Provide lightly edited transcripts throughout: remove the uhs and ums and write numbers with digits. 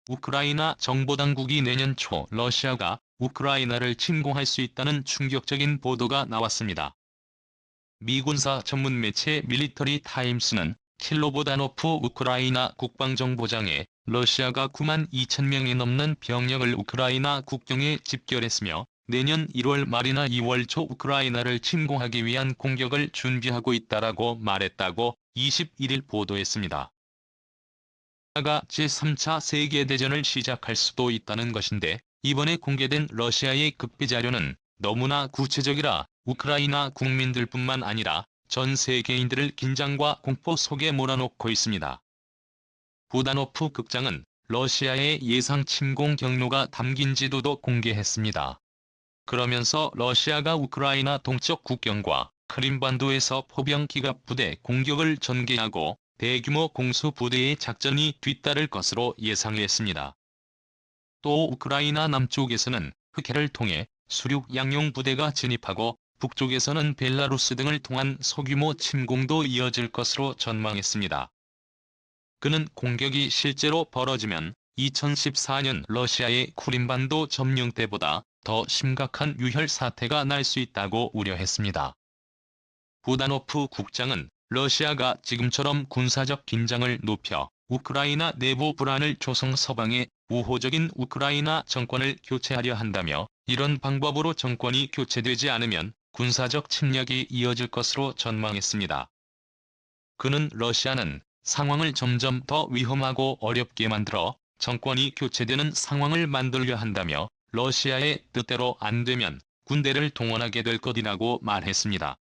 우크라이나 정보당국이 내년 초 러시아가 우크라이나를 침공할 수 있다는 충격적인 보도가 나왔습니다. 미 군사 전문 매체 밀리터리 타임스는 킬로보다노프 우크라이나 국방정보장에 러시아가 9만 2천 명이 넘는 병력을 우크라이나 국경에 집결했으며 내년 1월 말이나 2월 초 우크라이나를 침공하기 위한 공격을 준비하고 있다라고 말했다고 21일 보도했습니다. 러시아가 제3차 세계대전을 시작할 수도 있다는 것인데 이번에 공개된 러시아의 극비 자료는 너무나 구체적이라 우크라이나 국민들뿐만 아니라 전 세계인들을 긴장과 공포 속에 몰아넣고 있습니다. 부다노프 극장은 러시아의 예상 침공 경로가 담긴 지도도 공개했습니다. 그러면서 러시아가 우크라이나 동쪽 국경과 크림반도에서 포병 기갑 부대 공격을 전개하고 대규모 공수 부대의 작전이 뒤따를 것으로 예상했습니다. 또 우크라이나 남쪽에서는 흑해를 통해 수륙 양용 부대가 진입하고 북쪽에서는 벨라루스 등을 통한 소규모 침공도 이어질 것으로 전망했습니다. 그는 공격이 실제로 벌어지면 2014년 러시아의 크림반도 점령 때보다 더 심각한 유혈 사태가 날 수 있다고 우려했습니다. 부다노프 국장은 러시아가 지금처럼 군사적 긴장을 높여 우크라이나 내부 불안을 조성 서방에 우호적인 우크라이나 정권을 교체하려 한다며 이런 방법으로 정권이 교체되지 않으면 군사적 침략이 이어질 것으로 전망했습니다. 그는 러시아는 상황을 점점 더 위험하고 어렵게 만들어 정권이 교체되는 상황을 만들려 한다며 러시아의 뜻대로 안 되면 군대를 동원하게 될 것이라고 말했습니다.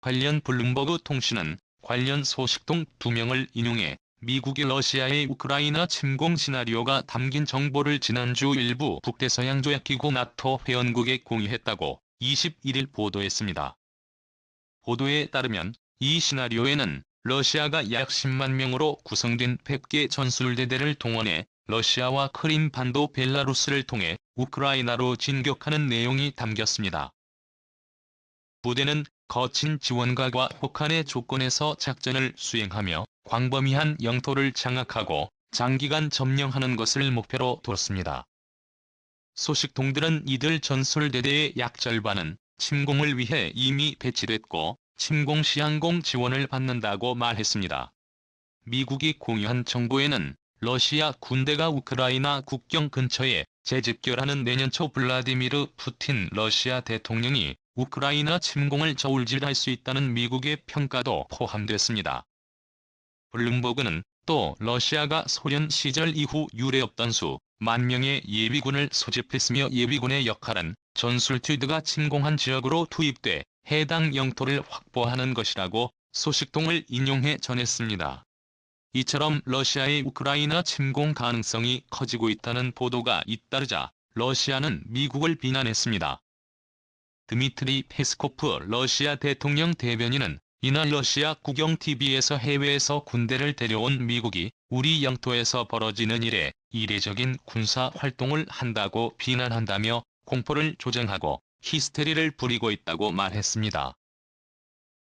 관련 블룸버그 통신은 관련 소식통 2명을 인용해 미국이 러시아의 우크라이나 침공 시나리오가 담긴 정보를 지난주 일부 북대서양조약기구 나토 회원국에 공유했다고 21일 보도했습니다. 보도에 따르면 이 시나리오에는 러시아가 약 10만 명으로 구성된 100개 전술대대를 동원해 러시아와 크림반도 벨라루스를 통해 우크라이나로 진격하는 내용이 담겼습니다. 부대는 거친 지원과 혹한의 조건에서 작전을 수행하며 광범위한 영토를 장악하고 장기간 점령하는 것을 목표로 뒀습니다. 소식통들은 이들 전술대대의 약 절반은 침공을 위해 이미 배치됐고 침공 시 항공 지원을 받는다고 말했습니다. 미국이 공유한 정보에는 러시아 군대가 우크라이나 국경 근처에 재집결하는 내년 초 블라디미르 푸틴 러시아 대통령이 우크라이나 침공을 저울질할 수 있다는 미국의 평가도 포함됐습니다. 블룸버그는 또 러시아가 소련 시절 이후 유례없던 수만 명의 예비군을 소집했으며 예비군의 역할은 전술투드가 침공한 지역으로 투입돼 해당 영토를 확보하는 것이라고 소식통을 인용해 전했습니다. 이처럼 러시아의 우크라이나 침공 가능성이 커지고 있다는 보도가 잇따르자 러시아는 미국을 비난했습니다. 드미트리 페스코프 러시아 대통령 대변인은 이날 러시아 국영 TV에서 해외에서 군대를 데려온 미국이 우리 영토에서 벌어지는 일에 이례적인 군사 활동을 한다고 비난한다며 공포를 조장하고 히스테리를 부리고 있다고 말했습니다.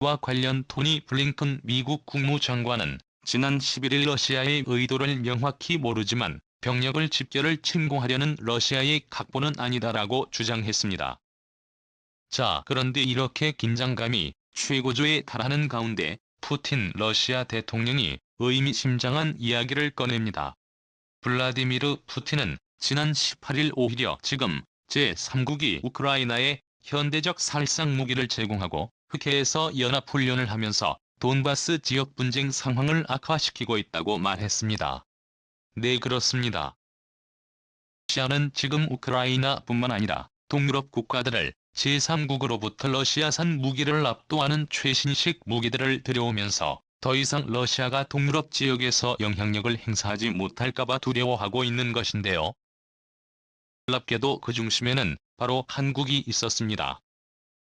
와 관련 토니 블링컨 미국 국무장관은 지난 11일 러시아의 의도를 명확히 모르지만 병력을 집결을 침공하려는 러시아의 각본은 아니다라고 주장했습니다. 자, 그런데 이렇게 긴장감이 최고조에 달하는 가운데 푸틴 러시아 대통령이 의미심장한 이야기를 꺼냅니다. 블라디미르 푸틴은 지난 18일 오히려 지금 제3국이 우크라이나에 현대적 살상 무기를 제공하고 흑해에서 연합훈련을 하면서 돈바스 지역 분쟁 상황을 악화시키고 있다고 말했습니다. 네, 그렇습니다. 러시아는 지금 우크라이나뿐만 아니라 동유럽 국가들을 제3국으로부터 러시아산 무기를 압도하는 최신식 무기들을 들여오면서 더 이상 러시아가 동유럽 지역에서 영향력을 행사하지 못할까봐 두려워하고 있는 것인데요. 놀랍게도 그 중심에는 바로 한국이 있었습니다.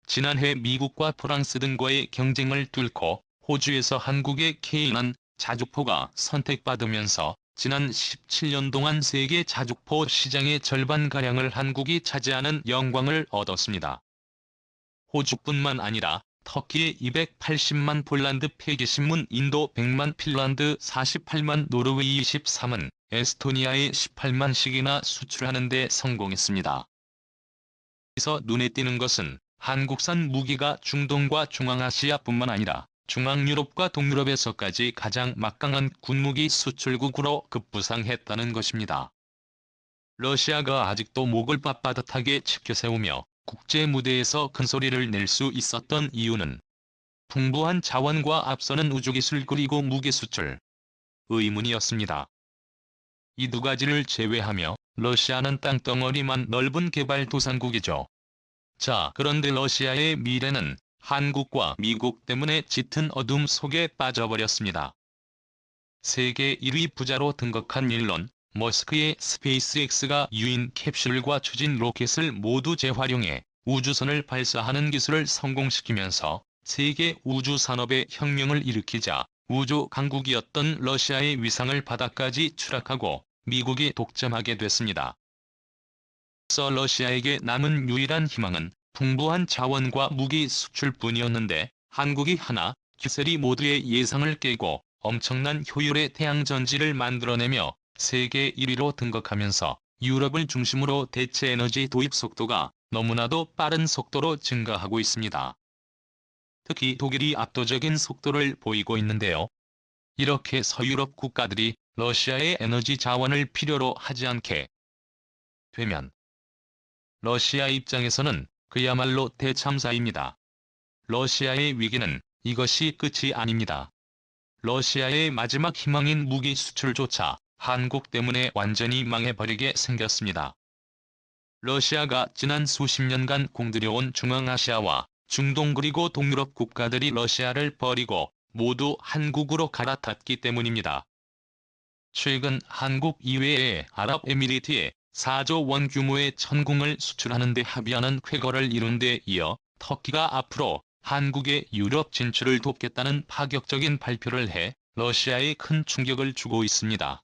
지난해 미국과 프랑스 등과의 경쟁을 뚫고 호주에서 한국의 K9 자주포가 선택받으면서 지난 17년 동안 세계 자주포 시장의 절반가량을 한국이 차지하는 영광을 얻었습니다. 호주뿐만 아니라 터키 280만 폴란드 폐기신문 인도 100만 핀란드 48만 노르웨이 23은 에스토니아에 18만 씩이나 수출하는 데 성공했습니다. 여기서 눈에 띄는 것은 한국산 무기가 중동과 중앙아시아뿐만 아니라 중앙유럽과 동유럽에서까지 가장 막강한 군무기 수출국으로 급부상했다는 것입니다. 러시아가 아직도 목을 빳빳하게 치켜세우며 국제 무대에서 큰 소리를 낼 수 있었던 이유는 풍부한 자원과 앞서는 우주기술 그리고 무기 수출, 의문이었습니다. 이 두 가지를 제외하며 러시아는 땅덩어리만 넓은 개발도상국이죠. 자, 그런데 러시아의 미래는 한국과 미국 때문에 짙은 어둠 속에 빠져버렸습니다. 세계 1위 부자로 등극한 일론 머스크의 스페이스X가 유인 캡슐과 추진 로켓을 모두 재활용해 우주선을 발사하는 기술을 성공시키면서 세계 우주 산업에 혁명을 일으키자 우주 강국이었던 러시아의 위상을 바닥까지 추락하고 미국이 독점하게 됐습니다. 그래서 러시아에게 남은 유일한 희망은 풍부한 자원과 무기 수출뿐이었는데 한국이 하나, 기셀이 모두의 예상을 깨고 엄청난 효율의 태양전지를 만들어내며 세계 1위로 등극하면서 유럽을 중심으로 대체 에너지 도입 속도가 너무나도 빠른 속도로 증가하고 있습니다. 특히 독일이 압도적인 속도를 보이고 있는데요. 이렇게 서유럽 국가들이 러시아의 에너지 자원을 필요로 하지 않게 되면 러시아 입장에서는 그야말로 대참사입니다. 러시아의 위기는 이것이 끝이 아닙니다. 러시아의 마지막 희망인 무기 수출조차 한국 때문에 완전히 망해버리게 생겼습니다. 러시아가 지난 수십 년간 공들여온 중앙아시아와 중동 그리고 동유럽 국가들이 러시아를 버리고 모두 한국으로 갈아탔기 때문입니다. 최근 한국 이외의 아랍에미리트에 4조 원 규모의 천궁을 수출하는 데 합의하는 쾌거를 이룬 데 이어 터키가 앞으로 한국의 유럽 진출을 돕겠다는 파격적인 발표를 해 러시아에 큰 충격을 주고 있습니다.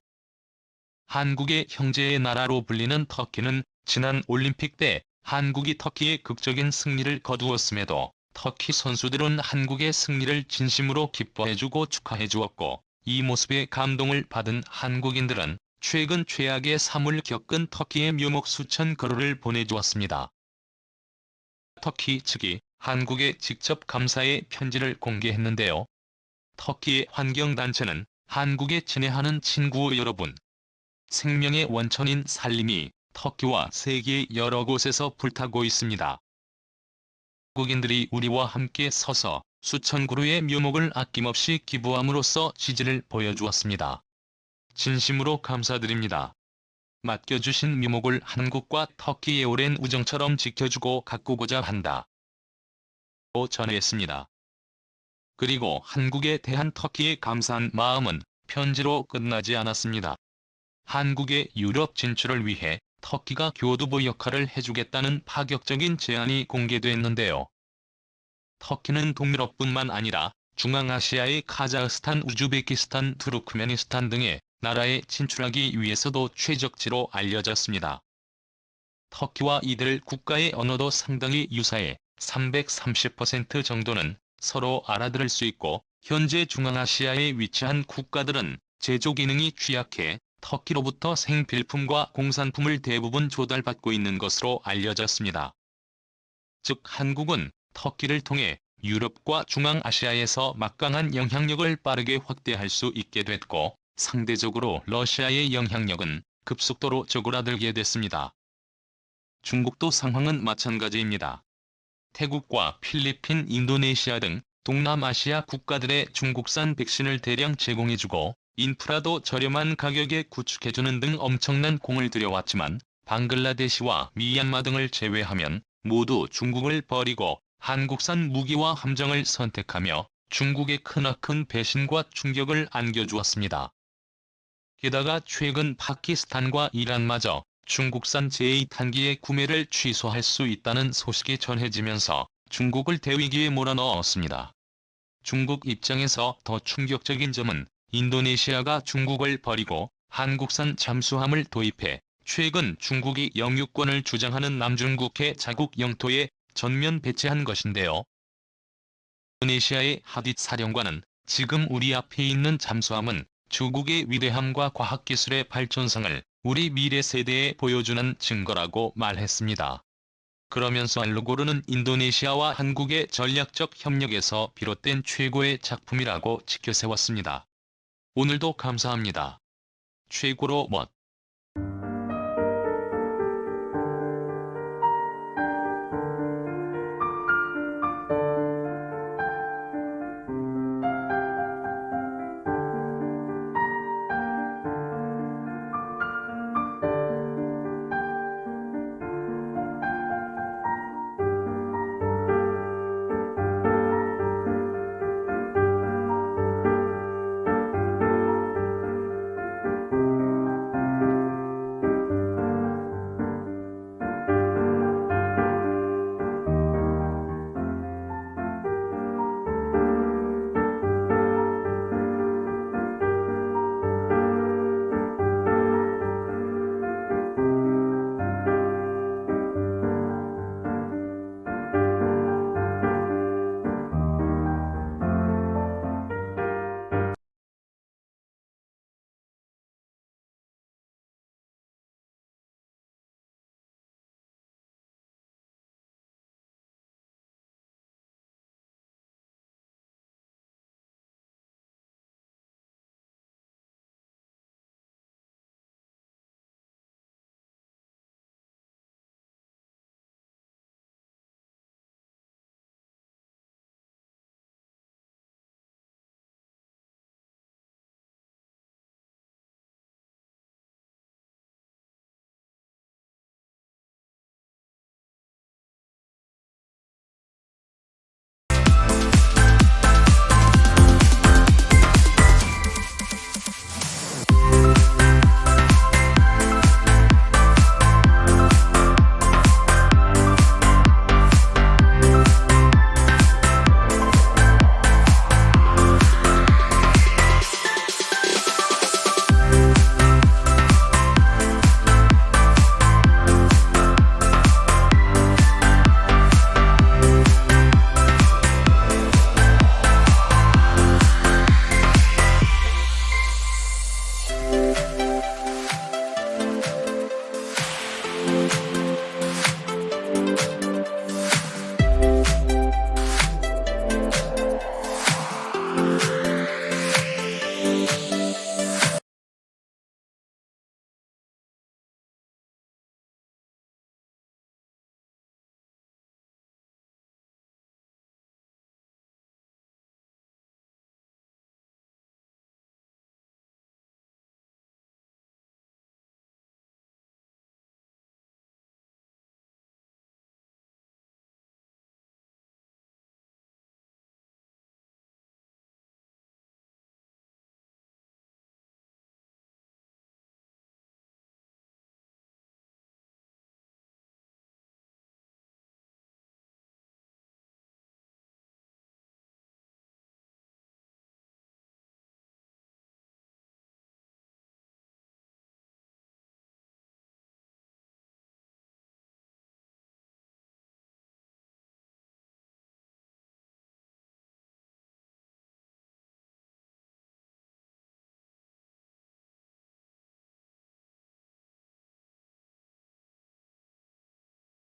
한국의 형제의 나라로 불리는 터키는 지난 올림픽 때 한국이 터키의 극적인 승리를 거두었음에도 터키 선수들은 한국의 승리를 진심으로 기뻐해주고 축하해주었고 이 모습에 감동을 받은 한국인들은 최근 최악의 사물 겪은 터키의 묘목 수천 그루를 보내주었습니다. 터키 측이 한국에 직접 감사의 편지를 공개했는데요. 터키의 환경단체는 한국에 친애하는 친구 여러분, 생명의 원천인 산림이 터키와 세계 여러 곳에서 불타고 있습니다. 한국인들이 우리와 함께 서서 수천 그루의 묘목을 아낌없이 기부함으로써 지지를 보여주었습니다. 진심으로 감사드립니다. 맡겨주신 묘목을 한국과 터키의 오랜 우정처럼 지켜주고 가꾸고자 한다. 고 전했습니다. 그리고 한국에 대한 터키의 감사한 마음은 편지로 끝나지 않았습니다. 한국의 유럽 진출을 위해 터키가 교두보 역할을 해주겠다는 파격적인 제안이 공개됐는데요. 터키는 동유럽뿐만 아니라 중앙아시아의 카자흐스탄, 우즈베키스탄, 투르크메니스탄 등의 나라에 진출하기 위해서도 최적지로 알려졌습니다. 터키와 이들 국가의 언어도 상당히 유사해 330% 정도는 서로 알아들을 수 있고 현재 중앙아시아에 위치한 국가들은 제조 기능이 취약해 터키로부터 생필품과 공산품을 대부분 조달받고 있는 것으로 알려졌습니다. 즉 한국은 터키를 통해 유럽과 중앙아시아에서 막강한 영향력을 빠르게 확대할 수 있게 됐고 상대적으로 러시아의 영향력은 급속도로 쪼그라들게 됐습니다. 중국도 상황은 마찬가지입니다. 태국과 필리핀, 인도네시아 등 동남아시아 국가들의 중국산 백신을 대량 제공해주고 인프라도 저렴한 가격에 구축해주는 등 엄청난 공을 들여왔지만 방글라데시와 미얀마 등을 제외하면 모두 중국을 버리고 한국산 무기와 함정을 선택하며 중국의 크나큰 배신과 충격을 안겨주었습니다. 게다가 최근 파키스탄과 이란마저 중국산 제2탄기의 구매를 취소할 수 있다는 소식이 전해지면서 중국을 대위기에 몰아넣었습니다. 중국 입장에서 더 충격적인 점은 인도네시아가 중국을 버리고 한국산 잠수함을 도입해 최근 중국이 영유권을 주장하는 남중국해 자국 영토에 전면 배치한 것인데요. 인도네시아의 하딧 사령관은 지금 우리 앞에 있는 잠수함은 주국의 위대함과 과학기술의 발전상을 우리 미래 세대에 보여주는 증거라고 말했습니다. 그러면서 알루고르는 인도네시아와 한국의 전략적 협력에서 비롯된 최고의 작품이라고 지켜세웠습니다. 오늘도 감사합니다. 최고로 멋.